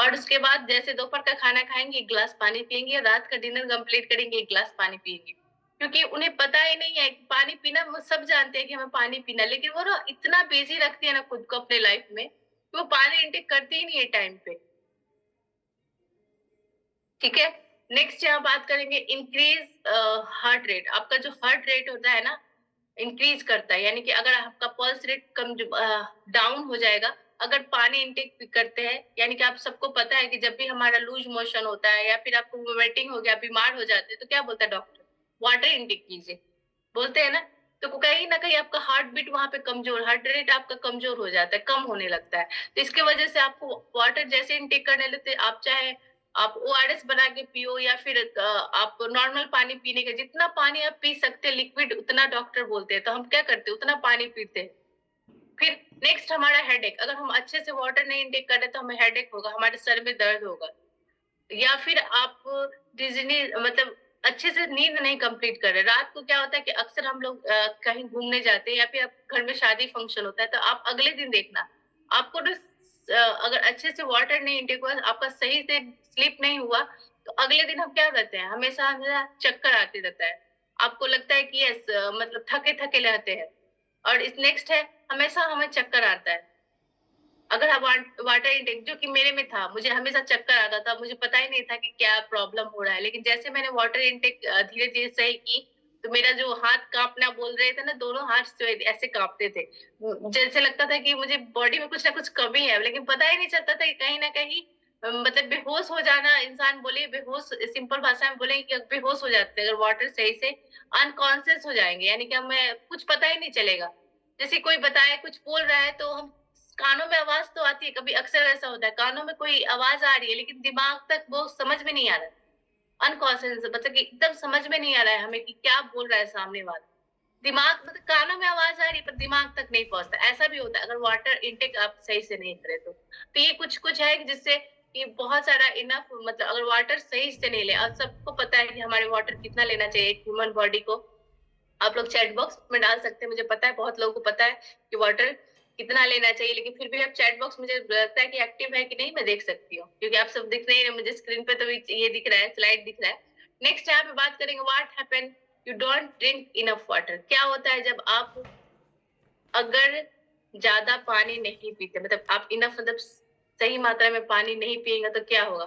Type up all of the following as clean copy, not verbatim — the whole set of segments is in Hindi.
और उसके बाद जैसे दोपहर का खाना खाएंगे 1 गिलास पानी पियेंगे, रात का डिनर कंप्लीट करेंगे 1 गिलास पानी पियेंगे, क्योंकि उन्हें पता ही नहीं है कि पानी पीना, वो सब जानते हैं कि हमें पानी पीना, लेकिन वो ना इतना बिजी रखती है ना खुद को अपने लाइफ में कि वो पानी इंटेक करती ही नहीं है टाइम पे। ठीक है। नेक्स्ट यहाँ बात करेंगे इंक्रीज हार्ट रेट। आपका जो हार्ट रेट होता है ना, इंक्रीज करता है, यानी कि अगर आपका पल्स रेट कम डाउन हो जाएगा अगर पानी इंटेक करते हैं, यानी कि आप सबको पता है कि जब भी हमारा लूज मोशन होता है या फिर आपको वोमिटिंग हो गया, बीमार हो जाते हैं, तो क्या बोलता है डॉक्टर? वाटर इंटेक कीजिए, बोलते हैं ना। तो कहीं ना कहीं आपका हार्ट बीट वहां पे कमजोर, हार्ट रेट आपका कमजोर हो जाता है, कम होने लगता है। तो इसके वजह से आपको वाटर जैसे इंटेक करने लगते, आप चाहे आप ओआरएस बना के पियो या फिर आप नॉर्मल पानी पीने का, जितना पानी आप पी सकते हैं लिक्विड उतना डॉक्टर बोलते हैं, तो हम क्या करते हैं उतना पानी पीते हैं। फिर नेक्स्ट हमारा हेडेक, अगर हम अच्छे से वाटर नहीं इंटेक कर रहे तो हमें हेडेक होगा, हमारे सर में दर्द होगा, या फिर आप डिज्नी मतलब अच्छे से नींद नहीं कंप्लीट कर रहे। रात को क्या होता है कि अक्सर हम लोग कहीं घूमने जाते हैं या फिर आप घर में शादी फंक्शन होता है, तो आप अगले दिन देखना आपको ना अगर अच्छे से वाटर नहीं इंटेक हुआ, आपका सही से स्लीप नहीं हुआ, तो अगले दिन हम क्या करते हैं, हमेशा हमेशा चक्कर आते रहता है। आपको लगता है कि यस मतलब थके थके रहते हैं। और इस नेक्स्ट है, हमेशा हमें चक्कर आता है। अगर हम वाटर इंटेक, जो कि मेरे में था, मुझे हमेशा चक्कर आता था, मुझे पता ही नहीं था कि क्या प्रॉब्लम हो रहा है, लेकिन जैसे मैंने वाटर इंटेक धीरे धीरे सही की, तो मेरा जो हाथ कांपना बोल रहे थे ना, दोनों हाथ जो ऐसे कांपते थे। जैसे लगता था कि मुझे बॉडी में कुछ ना कुछ कमी है, लेकिन पता ही नहीं चलता था कि कहीं ना कहीं मतलब बेहोश हो जाना, इंसान बोले बेहोश, सिंपल भाषा में बोले कि बेहोश हो जाते हैं अगर वाटर सही से, अनकॉन्शियस हो जाएंगे, यानी कि हमें कुछ पता ही नहीं चलेगा। जैसे कोई बताए कुछ बोल रहा है तो हम, कानों में आवाज तो आती है, कभी अक्सर ऐसा होता है कानों में कोई आवाज आ रही है लेकिन दिमाग तक वो समझ में नहीं आ रहा है, अनकॉन्शियस मतलब कि एकदम समझ में नहीं आ रहा है हमें कि क्या बोल रहा है सामने वाला। दिमाग मतलब कानों में आवाज आ रही है पर दिमाग तक नहीं पहुंचता, ऐसा भी होता है अगर वाटर इंटेक आप सही से नहीं करें तो ये कुछ कुछ है कि जिससे कि बहुत सारा इनफ, मतलब अगर वाटर सही से नहीं ले, और सबको पता है कि हमारे वाटर कितना लेना चाहिए एक ह्यूमन बॉडी को। आप लोग चैट बॉक्स में डाल सकते हैं, मुझे पता है बहुत लोगों को पता है कि वाटर कितना लेना चाहिए, लेकिन फिर भी आप चैट बॉक्स, मुझे लगता है कि एक्टिव है कि नहीं मैं देख सकती हूँ, क्योंकि आप सब दिख नहीं रहे मुझे स्क्रीन पे, तो ये दिख रहा है, स्लाइड दिख रहा है। नेक्स्ट यहाँ पे बात करेंगे what happen you don't drink enough water. क्या होता है जब आप अगर ज्यादा पानी नहीं पीते, मतलब आप इनफ मतलब सही मात्रा में पानी नहीं पिएंगे तो क्या होगा,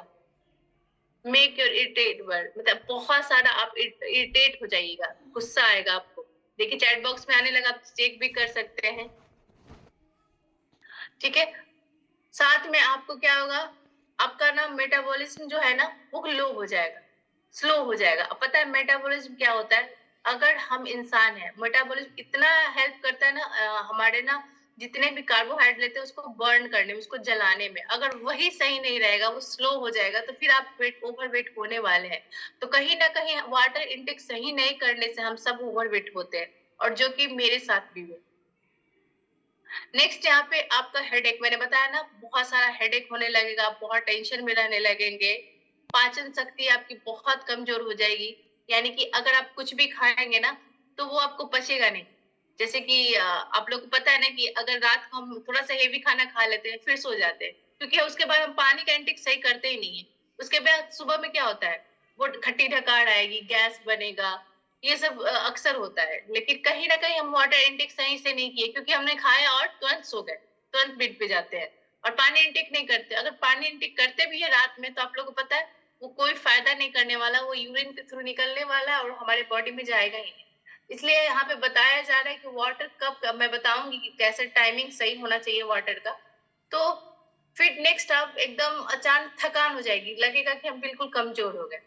मेक योर इरिटेट वर्ड, मतलब बहुत सारा आप इरिटेट हो जाइएगा, गुस्सा आएगा आपको। देखिए चैट बॉक्स में आने लगा, आप चेक भी कर सकते हैं। ठीक है। साथ में आपको क्या होगा, आपका ना मेटाबॉलिज्म जो है ना वो लो हो जाएगा, स्लो हो जाएगा। अब पता है मेटाबॉलिज्म क्या होता है, अगर हम इंसान हैं, मेटाबॉलिज्म इतना हेल्प करता है ना हमारे ना जितने भी कार्बोहाइड्रेट है उसको बर्न करने में, उसको जलाने में, अगर वही सही नहीं रहेगा, वो स्लो हो जाएगा, तो फिर आप वेट ओवरवेट होने वाले हैं। तो कहीं ना कहीं वाटर इंटेक सही नहीं करने से हम सब ओवरवेट होते हैं, और जो कि मेरे साथ भी हुआ। नेक्स्ट यहाँ पे आपका हेडेक, मैंने बताया ना बहुत सारा हेडेक होने लगेगा, आप बहुत टेंशन में रहने लगेंगे, पाचन शक्ति आपकी बहुत कमजोर हो जाएगी, यानी कि अगर आप कुछ भी खाएंगे ना तो वो आपको पचेगा नहीं। जैसे कि आप लोग को पता है ना कि अगर रात को हम थोड़ा सा हेवी खाना खा लेते हैं फिर सो जाते हैं, क्योंकि उसके बाद हम पानी का इंटेक सही करते ही नहीं है। उसके बाद सुबह में क्या होता है, वो खट्टी ढकार आएगी, गैस बनेगा, ये सब अक्सर होता है। लेकिन कहीं ना कहीं हम वाटर इंटेक सही से नहीं किए, क्योंकि हमने खाया और तुरंत सो गए, तुरंत बेड पे जाते हैं और पानी इंटेक नहीं करते। अगर पानी इंटेक करते भी है रात में तो आप लोगों को पता है वो कोई फायदा नहीं करने वाला, वो यूरिन के थ्रू निकलने वाला है और हमारे बॉडी में जाएगा ही नहीं। इसलिए यहाँ पे बताया जा रहा है कि वाटर कब मैं बताऊंगी कि कैसे टाइमिंग सही होना चाहिए वाटर का। तो फिर नेक्स्ट आप एकदम अचानक थकान हो जाएगी, लगेगा कि हम बिल्कुल कमजोर हो गए।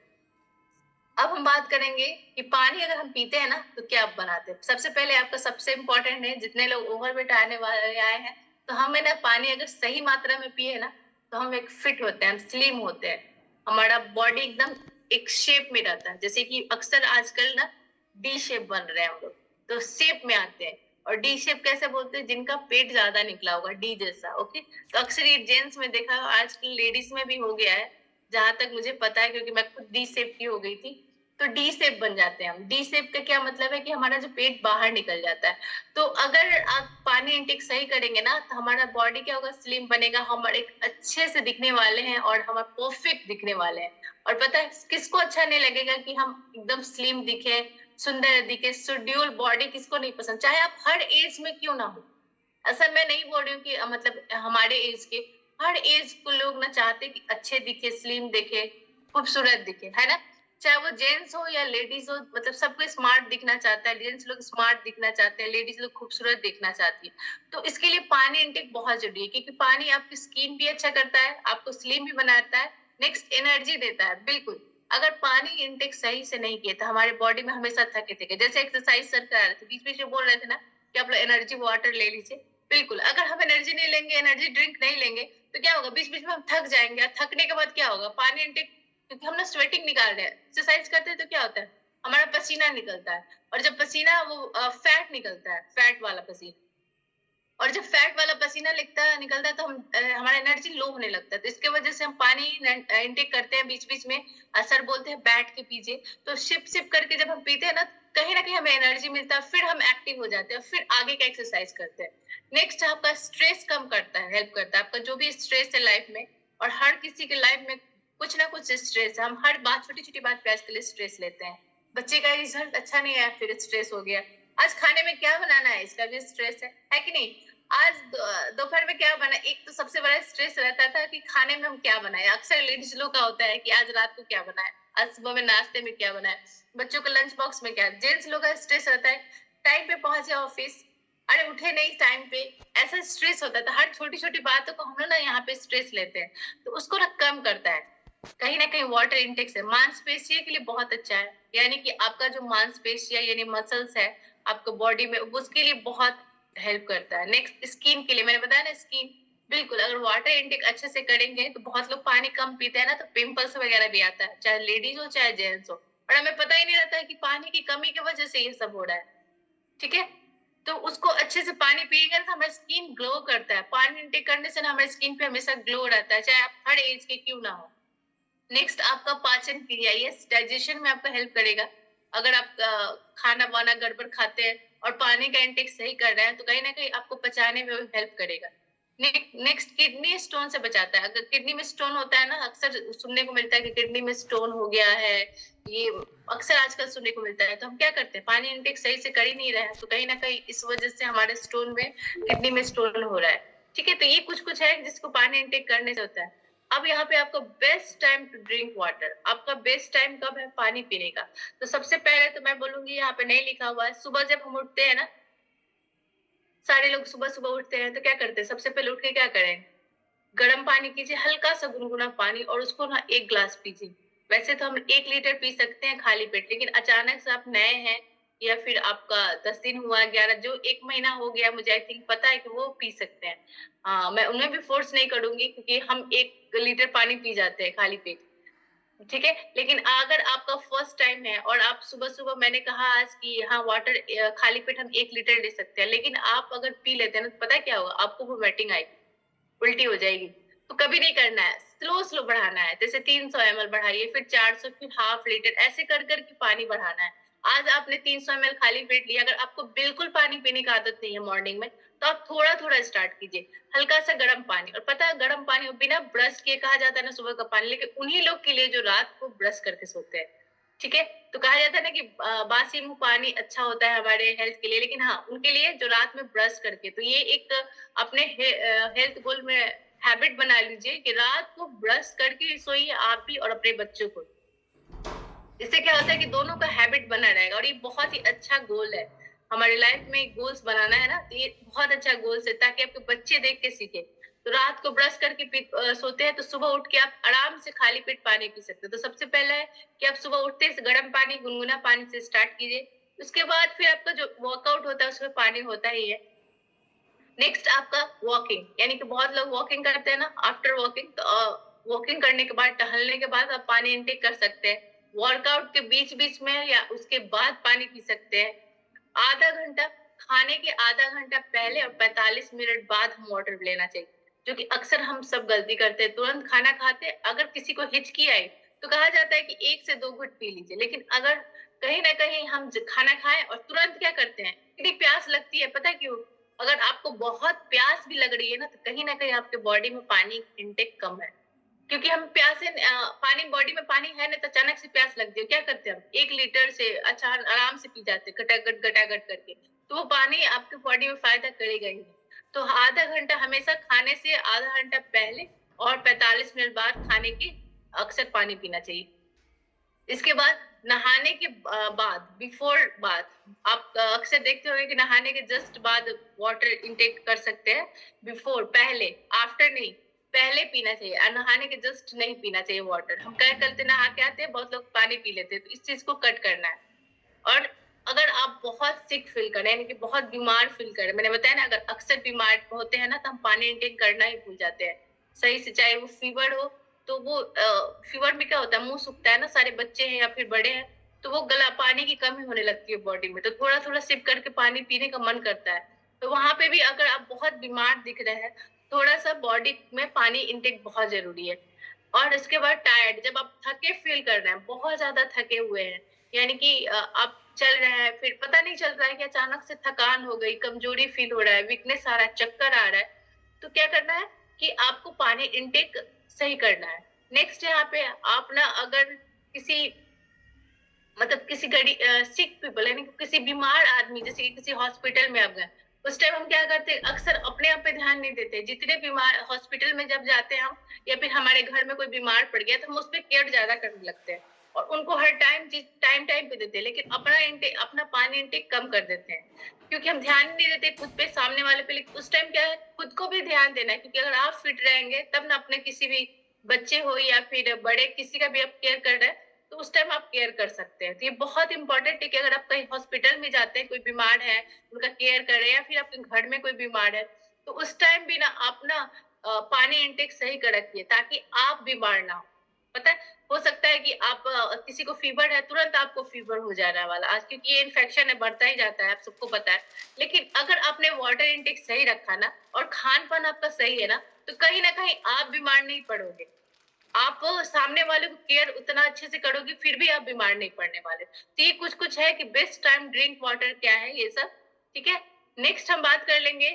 अब हम बात करेंगे कि पानी अगर हम पीते हैं ना तो क्या आप बनाते हैं। सबसे पहले आपका सबसे इम्पोर्टेंट है, जितने लोग ओवरवेट आने वाले आए हैं, तो हमें ना पानी अगर सही मात्रा में पिए ना तो हम एक फिट होते हैं, हम स्लिम होते हैं, हमारा बॉडी एकदम एक शेप में रहता है। जैसे कि अक्सर आजकल ना डी शेप बन रहे हैं हम लोग, तो शेप में आते हैं। और डी शेप कैसे बोलते हैं, जिनका पेट ज्यादा निकला होगा डी जैसा, ओके। तो अक्सर ये जेंट्स में देखा, आजकल लेडीज में भी हो गया है, जहां तक मुझे पता है, क्योंकि मैं खुद डी शेप की हो गई थी। तो डी शेप बन जाते हैं हम। डी शेप का क्या मतलब है कि हमारा जो पेट बाहर निकल जाता है। तो अगर आप पानी इंटेक सही करेंगे ना, तो हमारा बॉडी क्या होगा, स्लिम बनेगा, हम एक अच्छे से दिखने वाले हैं और हम परफेक्ट दिखने वाले हैं। और पता है किसको अच्छा नहीं लगेगा कि हम एकदम स्लिम दिखे, सुंदर दिखे, शेड्यूल बॉडी किसको नहीं पसंद, चाहे आप हर एज में क्यों ना हो। ऐसा मैं नहीं बोल रही हूँ कि मतलब हमारे एज के, हर एज को लोग ना चाहते कि अच्छे दिखे, स्लिम दिखे, खूबसूरत दिखे, है ना। चाहे वो जेंट्स हो या लेडीज हो, मतलब सबको स्मार्ट दिखना चाहता है। जेंट्स लोग स्मार्ट दिखना चाहते हैं, लेडीज लोग खूबसूरत दिखना चाहती है। तो इसके लिए पानी इंटेक बहुत जरूरी है, क्योंकि पानी आपकी स्किन भी अच्छा करता है, आपको स्लिम भी बनाता है, नेक्स्ट एनर्जी देता है। बिल्कुल, अगर पानी इंटेक सही से नहीं किया तो हमारे बॉडी में हमेशा थके थे। जैसे एक्सरसाइज सर करा रहे थे, बीच बीच में बोल रहे थे ना कि आप लोग एनर्जी वाटर ले लीजिए। बिल्कुल, अगर हम एनर्जी नहीं लेंगे, एनर्जी ड्रिंक नहीं लेंगे, तो क्या होगा, बीच बीच में हम थक जाएंगे। और थकने के बाद क्या होगा, पानी इंटेक, क्योंकि हम ना स्वेटिंग निकाल रहे हैं, एक्सरसाइज करते हैं तो क्या होता है, हमारा पसीना निकलता है। और जब पसीना वो फैट निकलता है, फैट वाला पसीना, और जब फैट वाला पसीना निकलता है तो हमारा एनर्जी लो होने लगता है। तो इसके वजह से हम पानी इंटेक करते हैं बीच बीच में। सर बोलते हैं बैठ के पीजिए, तो सिप सिप करके जब हम पीते हैं ना, कहीं ना कहीं हमें एनर्जी मिलता है, फिर हम एक्टिव हो जाते हैं, फिर आगे का एक्सरसाइज करते हैं। नेक्स्ट आपका स्ट्रेस कम करता है, हेल्प करता है, आपका जो भी स्ट्रेस है लाइफ में। और हर किसी के लाइफ में कुछ ना कुछ स्ट्रेस है, हम हर बात, छोटी छोटी बात पे आजकल के लिए स्ट्रेस लेते हैं। बच्चे का रिजल्ट अच्छा नहीं आया, फिर स्ट्रेस हो गया। आज खाने में क्या बनाना है, इसका भी स्ट्रेस है कि नहीं। आज दोपहर में क्या बना, एक तो सबसे बड़ा स्ट्रेस रहता था कि खाने में हम क्या बनाए। अक्सर लेडीज लोग का होता है कि आज रात को क्या बनाए, आज सुबह में नाश्ते में क्या बनाए, बच्चों को लंच बॉक्स में क्या। जेंट्स लोग का स्ट्रेस रहता है टाइम पे पहुंचे ऑफिस, अरे उठे नहीं टाइम पे, ऐसा स्ट्रेस होता था। हर छोटी छोटी बातों को हम लोग ना यहाँ पे स्ट्रेस लेते हैं, तो उसको ना कम करता है कहीं ना कहीं वाटर इंटेक से। मांसपेशियों के लिए बहुत अच्छा है, यानी कि आपका जो मांसपेशियां यानी मसल्स है आपको बॉडी में, उसके लिए बहुत हेल्प करता है। नेक्स्ट स्किन के लिए, मैंने बताया ना स्किन, बिल्कुल अगर वाटर इंटेक अच्छे से करेंगे, तो बहुत लोग पानी कम पीते हैं ना, तो पिंपल्स वगैरह भी आता है, चाहे लेडीज हो चाहे जेंट्स हो, और हमें पता ही नहीं रहता है कि पानी की कमी की वजह से ये सब हो रहा है। ठीक है, तो उसको अच्छे से पानी पिएंगे तो हमारा स्किन ग्लो करता है। पानी इंटेक करने से ना हमारे स्किन पे हमेशा ग्लो रहता है, चाहे आप हर एज के क्यों ना हो। नेक्स्ट आपका पाचन क्रिया, ये डाइजेशन में आपका हेल्प करेगा। अगर आप खाना वाना गड़बड़ खाते हैं और पानी का इंटेक सही कर रहे हैं, तो कहीं ना कहीं आपको पचाने में हेल्प करेगा। नेक्स्ट किडनी स्टोन से बचाता है। अगर किडनी में स्टोन होता है ना, अक्सर सुनने को मिलता है कि किडनी में स्टोन हो गया है, ये अक्सर आजकल सुनने को मिलता है। तो हम क्या करते हैं, पानी इंटेक सही से कर ही नहीं रहे हैं, तो कहीं ना कहीं इस वजह से हमारे स्टोन में, किडनी में स्टोन हो रहा है। ठीक है, तो ये कुछ कुछ है जिसको पानी इंटेक करने से होता है। अब यहाँ पे आपका best time to drink water, आपका बेस्ट टाइम कब है पानी पीने का। तो सबसे पहले तो मैं बोलूंगी, यहाँ पे नहीं लिखा हुआ है, सुबह जब हम उठते हैं ना, सारे लोग सुबह सुबह उठते हैं तो क्या करते हैं, सबसे पहले उठ के क्या करें, गर्म पानी कीजिए, हल्का सा गुनगुना पानी, और उसको ना 1 गिलास पीजिए। वैसे तो हम 1 लीटर पी सकते हैं खाली पेट, लेकिन अचानक से आप नए हैं, या फिर आपका 10 दिन हुआ, 11, जो 1 महीना हो गया, मुझे आई थिंक पता है कि वो पी सकते हैं। मैं उन्हें भी फोर्स नहीं करूंगी, क्योंकि हम 1 लीटर पानी पी जाते हैं खाली पेट। ठीक है, लेकिन अगर आपका फर्स्ट टाइम है और आप सुबह सुबह, मैंने कहा आज कि हाँ वाटर खाली पेट हम 1 लीटर ले सकते हैं, लेकिन आप अगर पी लेते हैं ना, तो पता है क्या होगा, आपको वोमिटिंग आएगी, उल्टी हो जाएगी। तो कभी नहीं करना है, स्लो स्लो बढ़ाना है। जैसे 300 ml बढ़ाइए, फिर 400, फिर हाफ लीटर, ऐसे कर कर के पानी बढ़ाना है। आज आपने 300 ml खाली पेट लिया, अगर आपको बिल्कुल पानी पीने की आदत नहीं है मॉर्निंग में, तो आप थोड़ा थोड़ा स्टार्ट कीजिए, हल्का सा गर्म पानी। और पता है गर्म पानी बिना ब्रश किए, कहा जाता है ना सुबह का पानी, लेकिन उन्हीं लोग के लिए जो रात को ब्रश करके सोते हैं। ठीक है, तो कहा जाता है ना कि बासी मुंह पानी अच्छा होता है हमारे हेल्थ के लिए, लेकिन हाँ उनके लिए जो रात में ब्रश करके, तो ये एक अपने हेल्थ गोल में हैबिट बना लीजिए कि रात को ब्रश करके सोइए आप भी और अपने बच्चों को। इससे क्या होता है कि दोनों का हैबिट बना रहेगा, और ये बहुत ही अच्छा गोल है। हमारे लाइफ में गोल्स बनाना है ना, तो ये बहुत अच्छा गोल्स है, ताकि आपके बच्चे देख के सीखे। तो रात को ब्रश करके सोते हैं, तो सुबह उठ के आप आराम से खाली पेट पानी पी सकते हैं। तो सबसे पहला है कि आप सुबह उठते से गर्म पानी, गुनगुना पानी से स्टार्ट कीजिए। उसके बाद फिर आपका जो वर्कआउट होता है उसमें पानी होता ही है। नेक्स्ट आपका वॉकिंग, यानी कि बहुत लोग वॉकिंग करते हैं ना, आफ्टर वॉकिंग, तो वॉकिंग करने के बाद, टहलने के बाद आप पानी इंटेक कर सकते हैं। वर्कआउट के बीच बीच में या उसके बाद पानी पी सकते हैं। आधा घंटा, खाने के आधा घंटा पहले और 45 मिनट बाद हम वाटर लेना चाहिए, जो कि अक्सर हम सब गलती करते हैं। तुरंत खाना खाते, अगर किसी को हिचकी आई, तो तो कहा जाता है कि 1 से 2 घुट पी लीजिए। लेकिन अगर कहीं न कहीं हम खाना खाएँ और तुरंत क्या करते हैं, इतनी प्यास लगती है, पता है क्यों? अगर आपको बहुत प्यास भी लग रही है ना, तो कहीं न कहीं आपके बॉडी में पानी इनटेक कम है। क्योंकि हम प्यासे पानी बॉडी में पानी है नहीं तो अचानक से प्यास लगती है, क्या करते हैं हम? 1 लीटर से अच्छा आराम से पी जाते हैं, गटागट करके। तो वो पानी आपके बॉडी में फ़ायदा करेगा ही नहीं। तो आधा घंटा हमेशा खाने से आधा घंटा पहले और 45 मिनट बाद खाने के अक्सर पानी पीना चाहिए। इसके बाद नहाने के बाद बिफोर बाथ आप अक्सर देखते होंगे कि नहाने के जस्ट बाद वाटर इंटेक कर सकते हैं। बिफोर पहले, आफ्टर नहीं, पहले पीना चाहिए और नहाने के जस्ट नहीं पीना चाहिए वाटर। हम क्या करते हैं, नहा के आते हैं, बहुत लोग पानी पी लेते हैं, तो इस चीज़ को कट करना है। और अगर आप बहुत सिक फील कर रहे हैं, यानी कि बहुत बीमार फील कर रहे हैं, मैंने बताया ना अगर अक्सर बीमार होते हैं ना तो हम पानी इंटेक करना ही भूल जाते हैं। सही से चाहे वो फीवर हो तो वो फीवर में क्या होता है मुँह सूखता है ना, सारे बच्चे हैं या फिर बड़े हैं, तो वो गला पानी की कमी होने लगती है बॉडी में, तो थोड़ा-थोड़ा सिप करके पानी पीने का मन करता है। तो वहाँ पे भी अगर आप बहुत बीमार दिख रहे हैं, थोड़ा-सा बॉडी में पानी इंटेक बहुत ज़रूरी है। और इसके बाद टायर्ड जब आप थके फील कर रहे हैं, बहुत ज़्यादा थके हुए हैं, यानी कि आप चल रहे हैं, फिर पता नहीं चल रहा है कि अचानक से थकान हो गई, कमज़ोरी फ़ील हो रहा है, वीकनेस आ रहा है, चक्कर आ रहा है, तो क्या करना है कि आपको पानी इनटेक सही करना है। नेक्स्ट यहाँ पे आप ना अगर किसी मतलब किसी सिक पीपल यानी कि किसी बीमार आदमी जैसे कि किसी हॉस्पिटल में आप गए, उस टाइम हम क्या करते हैं अक्सर अपने आप पे ध्यान नहीं देते। जितने बीमार हॉस्पिटल में जब जाते हैं हम या फिर हमारे घर में कोई बीमार पड़ गया तो हम उस पे केयर ज़्यादा करने लगते हैं और उनको हर टाइम टाइम पे देते हैं, लेकिन अपना पानी इंटेक कम कर देते हैं। क्योंकि हम ध्यान ही नहीं देते खुद पे, सामने वाले पे, लेकिन उस टाइम क्या है खुद को भी ध्यान देना है क्योंकि अगर आप फिट रहेंगे तब ना अपने किसी भी बच्चे हो या फिर बड़े किसी का भी आप केयर कर रहे हैं तो उस टाइम आप केयर कर सकते हैं। तो ये बहुत इम्पोर्टेंट है कि अगर आप कहीं हॉस्पिटल में जाते हैं, कोई बीमार है, उनका केयर करें या फिर आपके घर में कोई बीमार है, तो उस टाइम भी ना आप ना पानी इंटेक सही कर रखिए ताकि आप बीमार ना हो। पता है, हो सकता है कि आप किसी को फीवर है, तुरंत आपको फीवर हो जाने वाला आज क्योंकि ये इन्फेक्शन है, बढ़ता ही जाता है, आप सबको पता है। लेकिन अगर आपने वाटर इंटेक सही रखा ना और खान-पान आपका सही है ना, तो कहीं न कहीं आप बीमार नहीं पड़ोगे। आप सामने वाले को केयर उतना अच्छे से करोगे फिर भी आप बीमार नहीं पड़ने वाले। तो ये कुछ-कुछ है कि बेस्ट टाइम ड्रिंक वाटर क्या है ये सब, ठीक है? नेक्स्ट हम बात कर लेंगे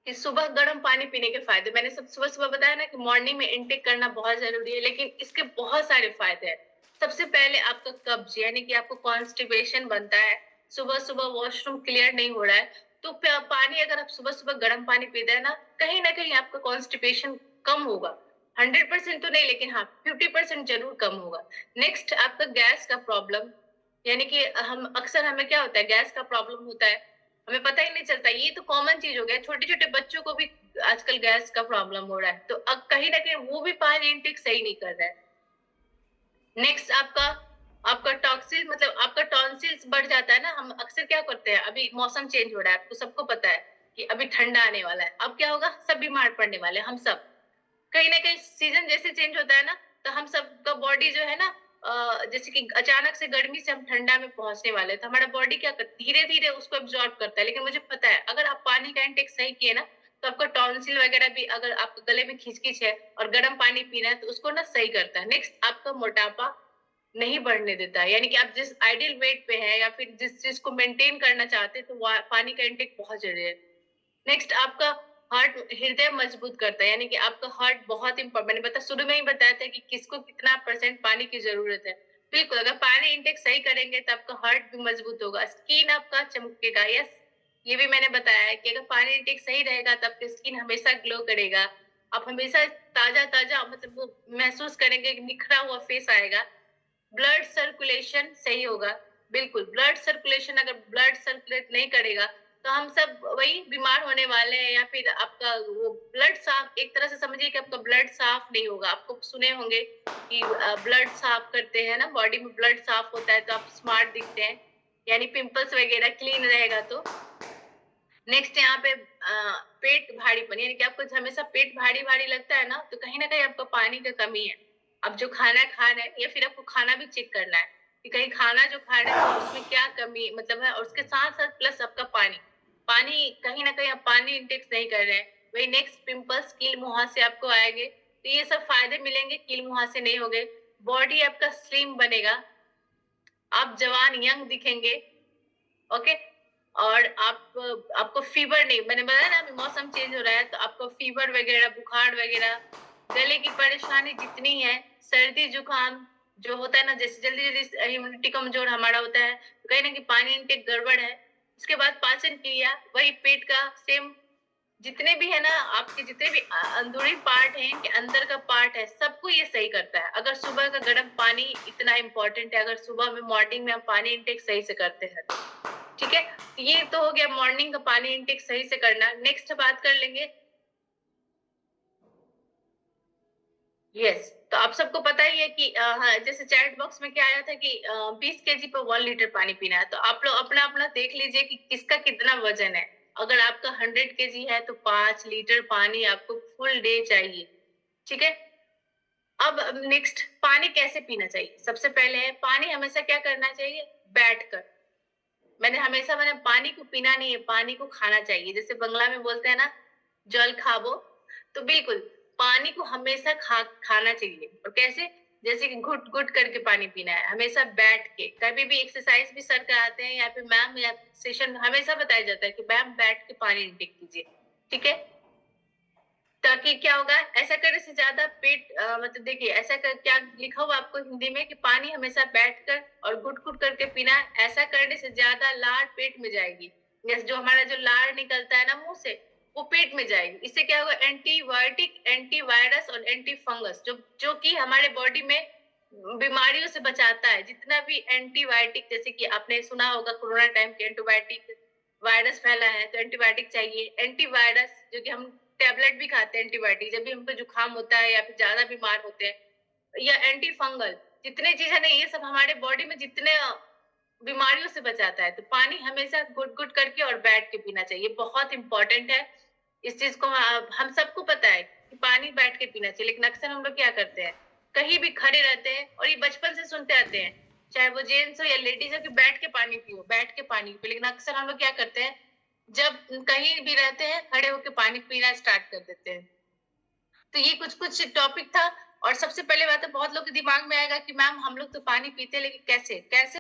कि सुबह गर्म पानी पीने के फ़ायदे। मैंने सब सुबह-सुबह बताया ना कि मॉर्निंग में इनटेक करना बहुत ज़रूरी है, लेकिन इसके बहुत सारे फ़ायदे हैं। सबसे पहले आपका कब्ज़ यानी कि आपको कॉन्स्टिपेशन बनता है, सुबह-सुबह वॉशरूम क्लियर नहीं हो रहा है, तो पानी अगर आप सुबह-सुबह गर्म पानी पीते हैं ना, कहीं न कहीं आपका कॉन्स्टिपेशन कम होगा। 100% तो नहीं लेकिन हाँ, 50% ज़रूर कम होगा। नेक्स्ट आपका गैस का प्रॉब्लम यानी कि हम अक्सर हमें क्या होता है गैस का प्रॉब्लम होता है, हमें पता ही नहीं चलता। ये तो कॉमन चीज़ हो गया, छोटे-छोटे बच्चों को भी आजकल गैस का प्रॉब्लम हो रहा है। तो अब कहीं न कहीं वो भी पानी इनटेक सही नहीं कर रहा है। नेक्स्ट आपका आपका टॉक्सिल मतलब आपका टॉन्सिल्स बढ़ जाता है ना, हम अक्सर क्या करते हैं, अभी मौसम चेंज हो रहा है, आपको सबको पता है कि अभी ठंडा आने वाला है। अब क्या होगा, सब बीमार पड़ने वाले हैं, हम सब। कहीं न कहीं सीज़न जैसे चेंज होता है ना, तो हम सबका बॉडी जो है ना जैसे कि अचानक से गर्मी से हम ठंडा में पहुँचने वाले हैं, तो हमारा बॉडी क्या करता है, धीरे-धीरे उसको एब्ज़ॉर्ब करता है। लेकिन मुझे पता है, अगर आप पानी का इंटेक सही किए ना, तो आपका टॉन्सिल वगैरह भी अगर आपके गले में खिंच-खिंच है और गर्म पानी पीना है, तो उसको ना सही करता है। नेक्स्ट आपका मोटापा नहीं बढ़ने देता है, यानी कि आप जिस आइडियल वेट पे हैं या फिर जिस चीज़ को मेंटेन करना चाहते हैं, तो वा पानी का इंटेक बहुत ज़रूरी है। नेक्स्ट आपका हृदय मजबूत करता है, यानी कि आपका हार्ट बहुत मैंने शुरू में ही बताया था कि किसको कितना परसेंट पानी की ज़रूरत है। बिल्कुल, अगर पानी इंटेक सही करेंगे तो आपका हार्ट भी मजबूत होगा, स्किन आपका चमकेगा। यस, ये भी मैंने बताया है कि अगर पानी इंटेक सही रहेगा तो आपकी स्किन हमेशा ग्लो करेगा। आप हमेशा ताज़ा-ताज़ा मतलब वो महसूस करेंगे कि निखरा हुआ फेस आएगा। ब्लड सर्कुलेशन सही होगा। बिल्कुल, ब्लड सर्कुलेशन अगर ब्लड सर्कुलेट नहीं करेगा, तो हम सब वही बीमार होने वाले हैं या फिर आपका वो ब्लड साफ एक तरह से समझिए कि आपका ब्लड साफ नहीं होगा। आपको सुने होंगे कि ब्लड साफ करते हैं ना, बॉडी में ब्लड साफ होता है तो आप स्मार्ट दिखते हैं, यानी पिंपल्स वगैरह क्लीन रहेगा तो। नेक्स्ट यहाँ पे पेट भारीपन यानी कि आपको हमेशा पेट भारी-भारी लगता है ना, तो कहीं न कहीं आपको पानी की कमी है। आप जो खाना खा रहे हैं या फिर आपको खाना भी चेक करना है, कि कहीं खाना जो खा रहे हैं तो उसमें क्या कमी मतलब है और उसके साथ-साथ प्लस आपका पानी। पानी कहीं न कहीं आप पानी इंटेक नहीं कर रहे हैं। वही नेक्स्ट पिंपल्स, कील-मुहासे आपको आएँगे, तो ये सब फ़ायदे मिलेंगे, कील-मुहासे नहीं होंगे। बॉडी आपका स्लिम बनेगा, आप जवान यंग दिखेंगे, ओके? और आपको फीवर नहीं, मैंने बताया ना अभी मौसम चेंज हो रहा है, तो आपको फीवर वगैरह, बुखार वगैरह, गले की परेशानी जितनी है, सर्दी-जुकाम जो होता है ना, जैसे जल्दी-जल्दी इम्यूनिटी कमज़ोर हमारा होता है, तो कहीं न कहीं पानी इनटेक गड़बड़ है। उसके बाद पाचन क्रिया, वही पेट का सेम, जितने भी है ना आपके जितने भी अंदरूनी पार्ट हैं, इनके अंदर का पार्ट है, सबको ये सही करता है। अगर सुबह का गर्म पानी इतना इम्पोर्टेंट है, अगर सुबह में मॉर्निंग में हम पानी इनटेक सही से करते हैं तो, ठीक है? तो ये तो हो गया मॉर्निंग का पानी इनटेक सही से करना। नेक्स्ट बात कर लेंगे, यस, तो आप सबको पता ही है कि हाँ, जैसे चैट बॉक्स में क्या आया था कि 20 केजी पर 1 लीटर पानी पीना है। तो आप लोग अपना-अपना देख लीजिए कि किसका कितना वज़न है। अगर आपका 100 केजी है तो 5 लीटर पानी आपको फुल डे चाहिए, ठीक है? अब नेक्स्ट, पानी कैसे पीना चाहिए? सबसे पहले है पानी हमेशा क्या करना चाहिए? बैठकर। मैंने पानी को पीना नहीं है, पानी को खाना चाहिए। जैसे बंगला में बोलते हैं ना, जल खाबो, तो बिल्कुल पानी को हमेशा खाना चाहिए। और कैसे? जैसे कि घुट-घुट करके पानी पीना है, हमेशा बैठ के। कभी भी एक्सरसाइज भी सर कराते हैं या फिर मैम या सेशन में हमेशा बताया जाता है कि मैम बैठ के पानी इनटेक कीजिए, ठीक है? ताकि क्या होगा, ऐसा करने से ज़्यादा पेट मतलब देखिए ऐसा कर क्या लिखा हुआ आपको हिंदी में कि पानी हमेशा बैठकर और घुट-घुट करके पीना है, ऐसा करने से ज़्यादा लार पेट में जाएगी। जैसे जो हमारा जो लार निकलता है ना मुँह से, वो पेट में जाएगी। इससे क्या होगा, एंटीबायोटिक, एंटीवायरस और एंटी फंगस जो जो कि हमारे बॉडी में बीमारियों से बचाता है। जितना भी एंटीबायोटिक, जैसे कि आपने सुना होगा कोरोना टाइम के एंटीबायोटिक वायरस फैला है तो एंटीबायोटिक चाहिए। एंटीवायरस जो कि हम टैबलेट भी खाते हैं एंटीबायोटिक, जब भी हमको जुकाम होता है या फिर ज़्यादा बीमार होते हैं, या एंटी फंगल, जितने चीज़ है ना ये सब हमारे बॉडी में जितने बीमारियों से बचाता है। तो पानी हमेशा घुट-घुट करके और बैठ के पीना चाहिए, बहुत इम्पोर्टेंट है। इस चीज़ को हम सबको पता है कि पानी बैठ के पीना चाहिए, लेकिन अक्सर हम लोग क्या करते हैं, कहीं भी खड़े रहते हैं और ये बचपन से सुनते आते हैं, चाहे वो जेंट्स हो या लेडीज़ हो कि बैठ के पानी पियो, बैठ के पानी पियो। लेकिन अक्सर हम लोग क्या करते हैं, जब कहीं भी रहते हैं, खड़े होके पानी पीना स्टार्ट कर देते हैं। तो ये कुछ-कुछ टॉपिक था। और सबसे पहले बात है, बहुत लोग के दिमाग में आएगा कि मैम हम लोग तो पानी पीते हैं, लेकिन कैसे? कैसे